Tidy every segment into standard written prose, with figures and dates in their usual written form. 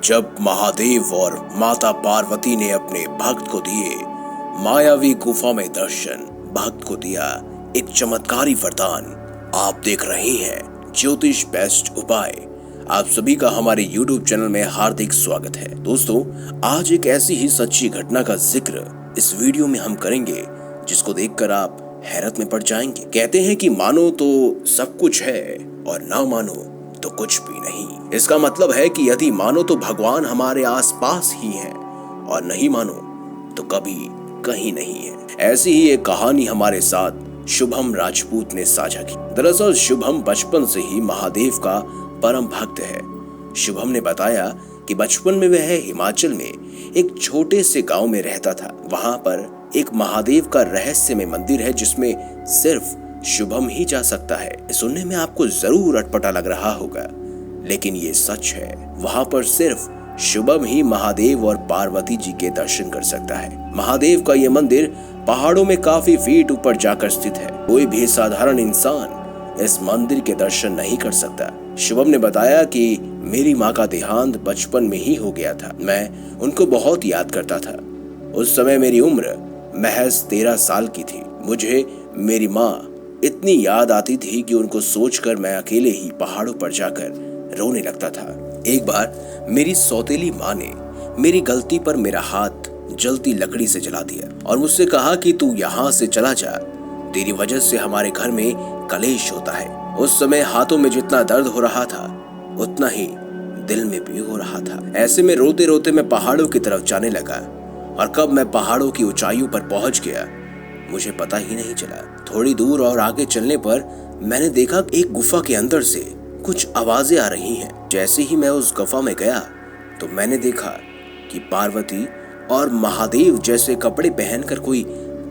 जब महादेव और माता पार्वती ने अपने भक्त को दिए मायावी गुफा में दर्शन, भक्त को दिया एक चमत्कारी वरदान। आप देख रहे हैं ज्योतिष बेस्ट उपाय। आप सभी का हमारे YouTube चैनल में हार्दिक स्वागत है। दोस्तों, आज एक ऐसी ही सच्ची घटना का जिक्र इस वीडियो में हम करेंगे जिसको देखकर आप हैरत में पड़ जाएंगे। कहते हैं कि मानो तो सब कुछ है और ना मानो तो कुछ भी नहीं। इसका मतलब है कि यदि मानो तो भगवान हमारे आसपास ही है और नहीं मानो तो कभी कहीं नहीं है। ऐसी ही एक कहानी हमारे साथ शुभम राजपूत ने साझा की। दरअसल शुभम बचपन से ही महादेव का परम भक्त है। शुभम ने बताया कि बचपन में वह हिमाचल में एक छोटे से गांव में रहता था। वहां पर एक महादेव का रहस्यमय मंदिर है जिसमें सिर्फ शुभम ही जा सकता है। सुनने में आपको जरूर अटपटा लग रहा होगा, लेकिन ये सच है। वहां पर सिर्फ शुभम ही महादेव और पार्वती जी के दर्शन कर सकता है। महादेव का ये मंदिर पहाड़ों में काफी फीट ऊपर जाकर स्थित है। कोई भी साधारण इंसान इस मंदिर के दर्शन नहीं कर सकता। शुभम ने बताया कि मेरी माँ का देहांत बचपन में ही हो गया था। मैं उनको बहुत याद करता था। उस समय मेरी उम्र महज 13 साल की थी। मुझे मेरी माँ इतनी याद आती थी कि उनको सोचकर मैं अकेले ही पहाड़ों पर जाकर रोने लगता था। एक बार मेरी सौतेली माँ ने मेरी गलती पर मेरा हाथ जलती लकड़ी से जला दिया और मुझसे कहा कि तू यहाँ से चला जा, तेरी वजह से हमारे घर में कलेश होता है। उस समय हाथों में जितना दर्द हो रहा था उतना ही दिल में भी हो रहा था। ऐसे में रोते रोते मैं पहाड़ों की तरफ जाने लगा और कब मैं पहाड़ों की ऊंचाइयों पर पहुंच गया मुझे पता ही नहीं चला। थोड़ी दूर और आगे चलने पर मैंने देखा एक गुफा के अंदर से कुछ आवाजें आ रही हैं। जैसे ही मैं उस गुफा में गया तो मैंने देखा कि पार्वती और महादेव जैसे कपड़े पहनकर कोई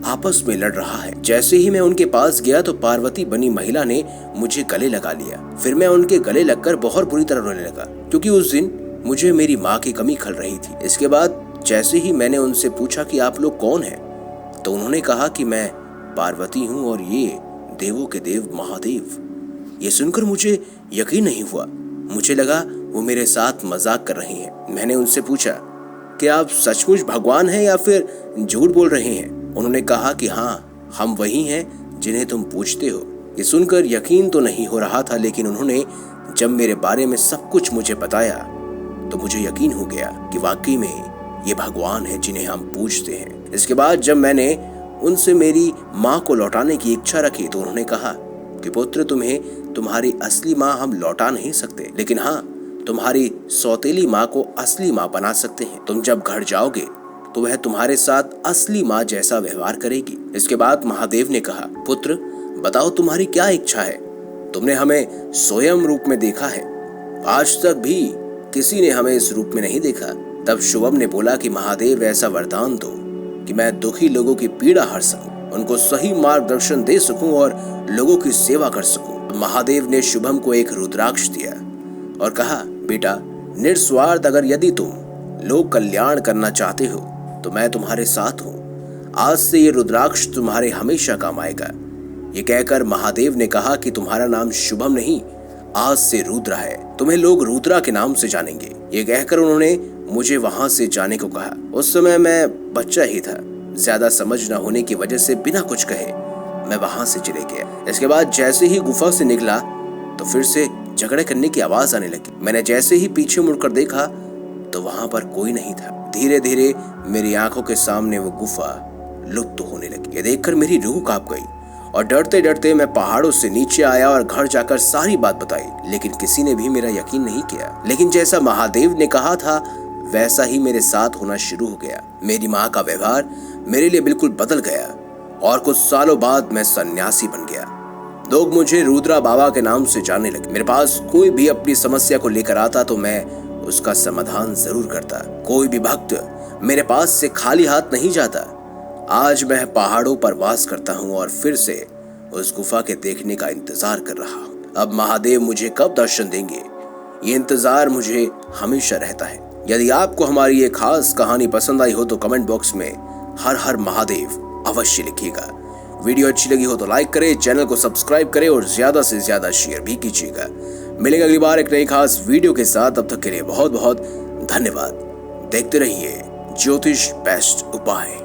आपस में लड़ रहा है। जैसे ही मैं उनके पास गया तो पार्वती बनी महिला ने मुझे गले लगा लिया। फिर मैं उनके गले लगकर बहुत बुरी तरह रोने लगा क्योंकि उस दिन मुझे मेरी माँ की कमी खल रही थी। इसके बाद जैसे ही मैंने उनसे पूछा कि आप लोग कौन हैं, तो उन्होंने कहा कि मैं पार्वती हूँ और ये देवों के देव महादेव। ये सुनकर मुझे यकीन नहीं हुआ। मुझे लगा वो मेरे साथ मजाक कर रही हैं। मैंने उनसे पूछा कि आप सचमुच भगवान हैं या फिर झूठ बोल रहे हैं। उन्होंने कहा कि हाँ, हम वही हैं जिन्हें तुम पूछते हो। ये सुनकर यकीन तो नहीं हो रहा था, लेकिन उन्होंने जब मेरे बारे में सब कुछ मुझे बताया तो मुझे यकीन हो गया कि वाकई में ये भगवान है जिन्हें हम पूजते हैं। इसके बाद जब मैंने उनसे मेरी माँ को लौटाने की इच्छा रखी तो उन्होंने कहा कि पुत्र, तुम्हें तुम्हारी असली माँ हम लौटा नहीं सकते, लेकिन हाँ, तुम्हारी सौतेली माँ को असली माँ बना सकते हैं। तुम जब घर जाओगे तो वह तुम्हारे साथ असली माँ जैसा व्यवहार करेगी। इसके बाद महादेव ने कहा, पुत्र बताओ तुम्हारी क्या इच्छा है। तुमने हमें स्वयं रूप में देखा है, आज तक भी किसी ने हमें इस रूप में नहीं देखा। तब शुभम ने बोला कि महादेव ऐसा वरदान दो कि मैं दुखी लोगों की पीड़ा हर सकूं, उनको सही मार्गदर्शन दे सकूं और लोगों की सेवा कर सकूं। महादेव ने शुभम को एक रुद्राक्ष दिया और कहा, बेटा निस्वार्थ अगर यदि तुम लोक कल्याण करना चाहते हो तो मैं तुम्हारे साथ हूँ। आज से ये रुद्राक्ष तुम्हारे हमेशा काम आएगा। ये कहकर महादेव ने कहा कि तुम्हारा नाम शुभम नहीं, आज से रुद्रा है। तुम्हें लोग रुद्रा के नाम से जानेंगे। ये कहकर उन्होंने मुझे वहां से जाने को कहा। उस समय मैं बच्चा ही था। ज्यादा समझ न होने की वजह से बिना कुछ कहे मैं वहां से चले गया। इसके बाद जैसे ही गुफा से निकला तो फिर से झगड़े करने की आवाज आने लगी। मैंने जैसे ही पीछे मुड़कर देखा तो वहां पर कोई नहीं था। धीरे धीरे मेरी आंखों के सामने वो गुफा लुप्त होने लगी। ये देखकर मेरी रूह कांप गई और डरते डरते मैं पहाड़ों से नीचे आया और घर जाकर सारी बात बताई, लेकिन किसी ने भी मेरा यकीन नहीं किया। लेकिन जैसा महादेव ने कहा था वैसा ही मेरे साथ होना शुरू हो गया। मेरी माँ का व्यवहार मेरे लिए बिल्कुल बदल गया और कुछ सालों बाद मैं सन्यासी बन गया। लोग मुझे रुद्रा बाबा के नाम से जानने लगे। मेरे पास कोई भी अपनी समस्या को लेकर आता तो मैं उसका समाधान जरूर करता। कोई भी भक्त मेरे पास से खाली हाथ नहीं जाता। आज मैं पहाड़ों पर वास करता हूँ और फिर से उस गुफा के देखने का इंतजार कर रहा हूँ। अब महादेव मुझे कब दर्शन देंगे, ये इंतजार मुझे हमेशा रहता है। यदि आपको हमारी ये खास कहानी पसंद आई हो तो कमेंट बॉक्स में हर हर महादेव अवश्य लिखिएगा। वीडियो अच्छी लगी हो तो लाइक करें, चैनल को सब्सक्राइब करें और ज्यादा से ज्यादा शेयर भी कीजिएगा। मिलेंगे अगली बार एक नई खास वीडियो के साथ। तब तक के लिए बहुत बहुत धन्यवाद। देखते रहिए ज्योतिष बेस्ट उपाय।